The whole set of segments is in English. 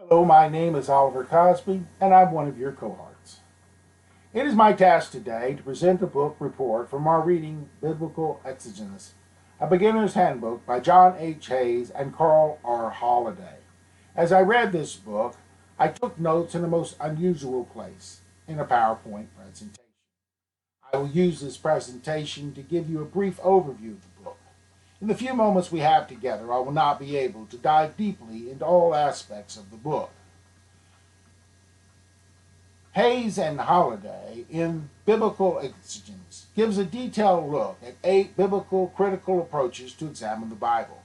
Hello, my name is Oliver Cosby, and I'm one of your cohorts. It is my task today to present a book report from our reading Biblical Exegesis, a beginner's handbook by John H. Hayes and Carl R. Holladay. As I read this book, I took notes in a most unusual place, in a PowerPoint presentation. I will use this presentation to give you a brief overview of the book. In the few moments we have together, I will not be able to dive deeply into all aspects of the book. Hayes and Holladay in Biblical Exegesis gives a detailed look at 8 biblical critical approaches to examine the Bible.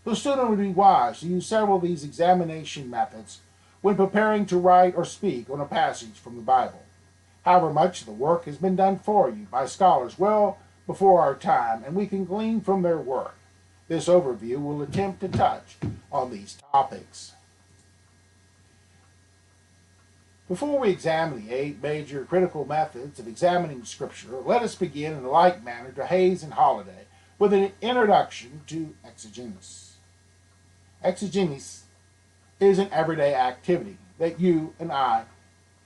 The student would be wise to use several of these examination methods when preparing to write or speak on a passage from the Bible. However, much of the work has been done for you by scholars well before our time, and we can glean from their work. This overview will attempt to touch on these topics. Before we examine the 8 major critical methods of examining Scripture, let us begin in a like manner to Hayes and Holladay with an introduction to exegesis. Exegesis is an everyday activity that you and I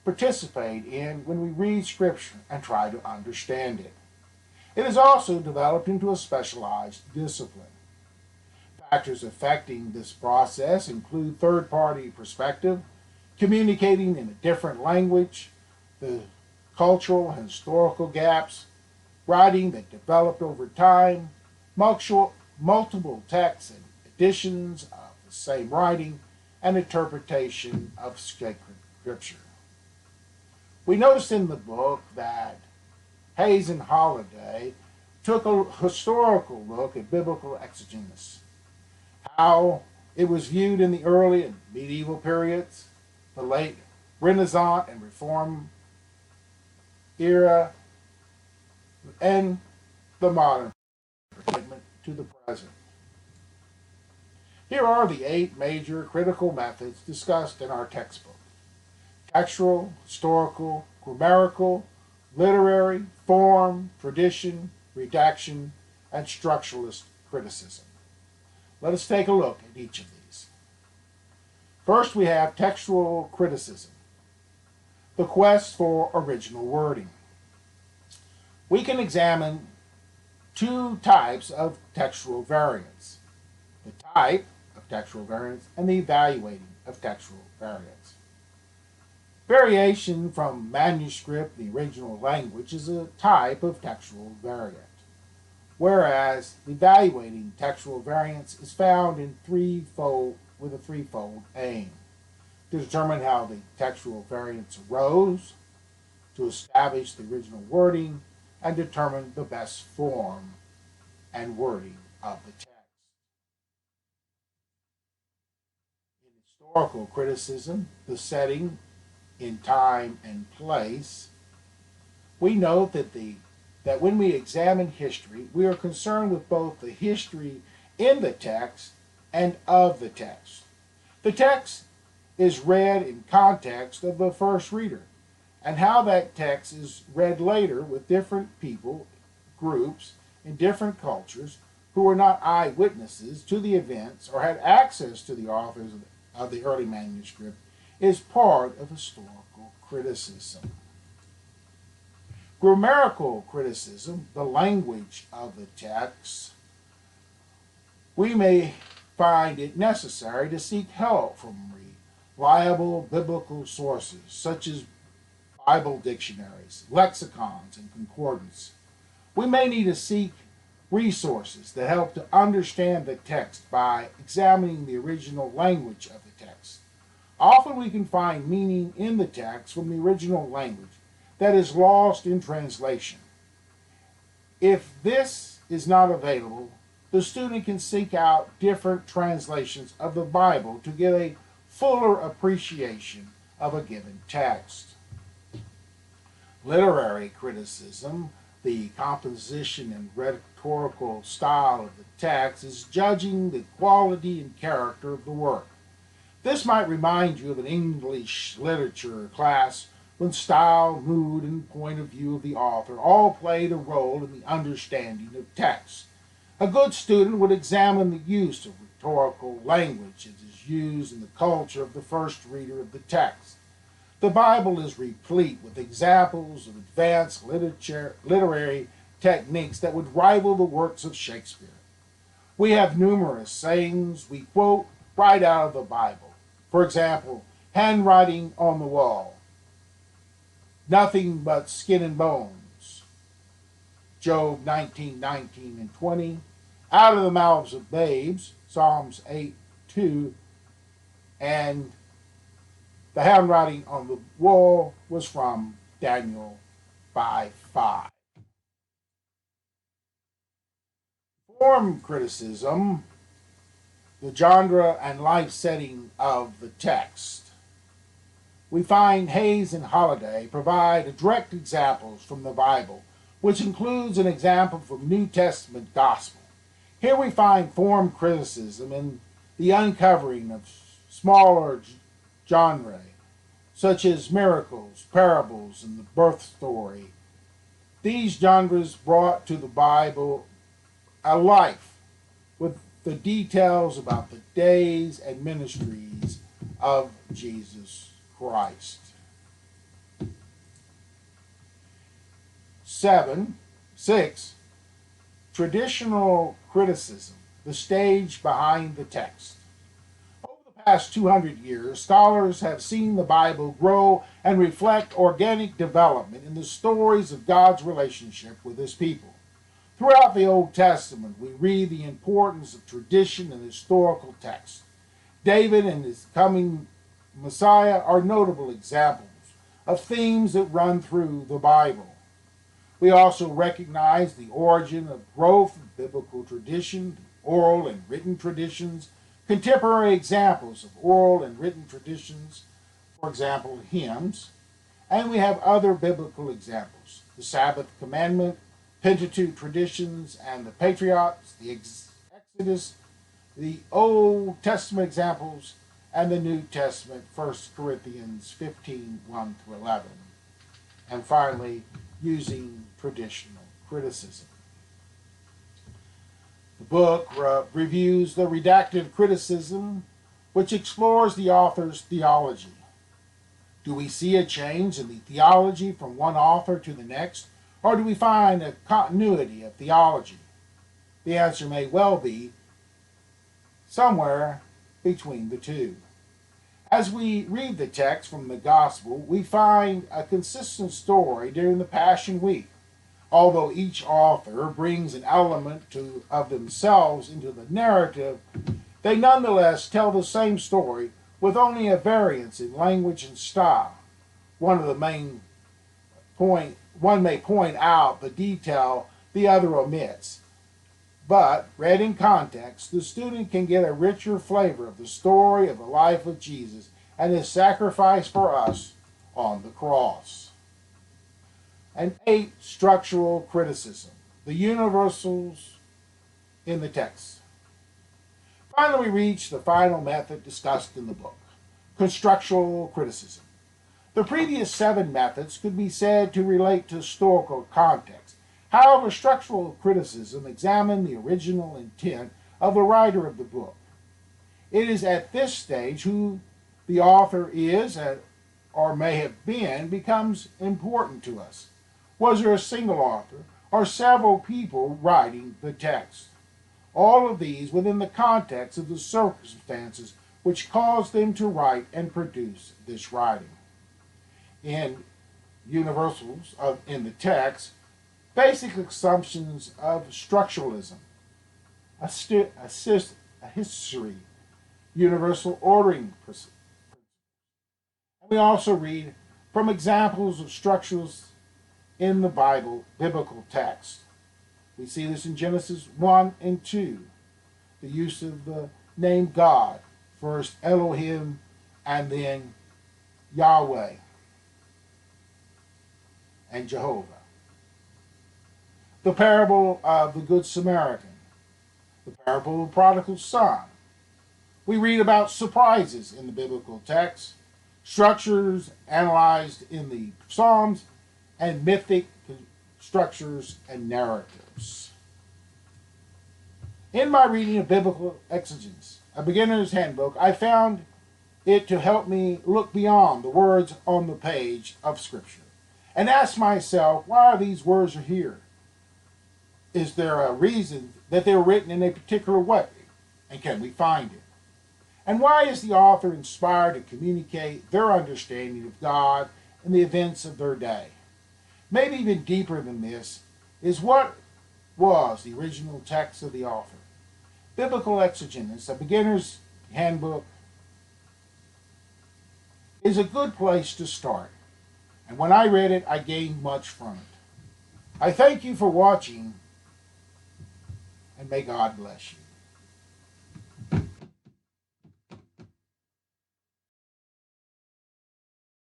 participate in when we read Scripture and try to understand it. It is also developed into a specialized discipline. Factors affecting this process include third-party perspective, communicating in a different language, the cultural and historical gaps, writing that developed over time, multiple texts and editions of the same writing, and interpretation of Scripture. We noticed in the book that Hayes and Holladay took a historical look at biblical exegesis, how it was viewed in the early and medieval periods, the late Renaissance and Reform era, and the modern commitment to the present. Here are the 8 major critical methods discussed in our textbook: textual, historical, grammatical, literary, form, tradition, redaction, and structuralist criticism. Let us take a look at each of these. First, we have textual criticism, the quest for original wording. We can examine 2 types of textual variants: the type of textual variants and the evaluating of textual variants. Variation from manuscript, the original language, is a type of textual variant, whereas evaluating textual variants is found in with a threefold aim: to determine how the textual variants arose, to establish the original wording, and determine the best form and wording of the text. In historical criticism, the setting in time and place, we note that when we examine history, we are concerned with both the history in the text and of the text. The text is read in context of the first reader, and how that text is read later with different people, groups, in different cultures who were not eyewitnesses to the events or had access to the authors of the early manuscript is part of historical criticism. Grammatical criticism, the language of the text, we may find it necessary to seek help from reliable biblical sources such as Bible dictionaries, lexicons, and concordance. We may need to seek resources that help to understand the text by examining the original language of the text. Often we can find meaning in the text from the original language that is lost in translation. If this is not available, the student can seek out different translations of the Bible to get a fuller appreciation of a given text. Literary criticism, the composition and rhetorical style of the text, is judging the quality and character of the work. This might remind you of an English literature class when style, mood, and point of view of the author all played a role in the understanding of text. A good student would examine the use of rhetorical language. It is used in the culture of the first reader of the text. The Bible is replete with examples of advanced literary techniques that would rival the works of Shakespeare. We have numerous sayings we quote right out of the Bible. For example, handwriting on the wall, nothing but skin and bones, Job 19:19 and 20, out of the mouths of babes, Psalms 8:2, and the handwriting on the wall was from Daniel 5:5. Form criticism, the genre and life setting of the text. We find Hayes and Holladay provide direct examples from the Bible, which includes an example from New Testament gospel. Here we find form criticism in the uncovering of smaller genres, such as miracles, parables, and the birth story. These genres brought to the Bible a life with the details about the days and ministries of Jesus Christ. 6. Traditional criticism, the stage behind the text. Over the past 200 years, scholars have seen the Bible grow and reflect organic development in the stories of God's relationship with his people. Throughout the Old Testament, we read the importance of tradition and historical text. David and his coming Messiah are notable examples of themes that run through the Bible. We also recognize the origin of growth of biblical tradition, oral and written traditions, contemporary examples of oral and written traditions, for example, hymns, and we have other biblical examples, the Sabbath commandment, Pentateuch traditions, and the patriarchs, the Exodus, the Old Testament examples, and the New Testament, 1 Corinthians 15, 1-11. And finally, using traditional criticism. The book reviews the redacted criticism, which explores the author's theology. Do we see a change in the theology from one author to the next, or do we find a continuity of theology? The answer may well be somewhere between the two. As we read the text from the Gospel, we find a consistent story during the Passion Week. Although each author brings an element of themselves into the narrative, they nonetheless tell the same story with only a variance in language and style. One may point out the detail the other omits, but read in context, the student can get a richer flavor of the story of the life of Jesus and his sacrifice for us on the cross. And 8, structural criticism, the universals in the text. Finally, we reach the final method discussed in the book, constructural criticism. The previous 7 methods could be said to relate to historical context. However, structural criticism examines the original intent of the writer of the book. It is at this stage who the author is or may have been becomes important to us. Was there a single author or several people writing the text? All of these within the context of the circumstances which caused them to write and produce this writing. In universals in the text, basic assumptions of structuralism, a history, universal ordering principle. And we also read from examples of structures in the Bible, biblical text. We see this in Genesis 1 and 2, the use of the name God, first Elohim and then Yahweh and Jehovah. The parable of the Good Samaritan, the parable of the prodigal son. We read about surprises in the biblical text, structures analyzed in the Psalms, and mythic structures and narratives. In my reading of Biblical Exegesis, a beginner's handbook, I found it to help me look beyond the words on the page of Scripture and ask myself, why are these words here? Is there a reason that they were written in a particular way? And can we find it? And why is the author inspired to communicate their understanding of God and the events of their day? Maybe even deeper than this is what was the original text of the author. Biblical Exegesis, a beginner's handbook, is a good place to start. And when I read it, I gained much from it. I thank you for watching, and may God bless you.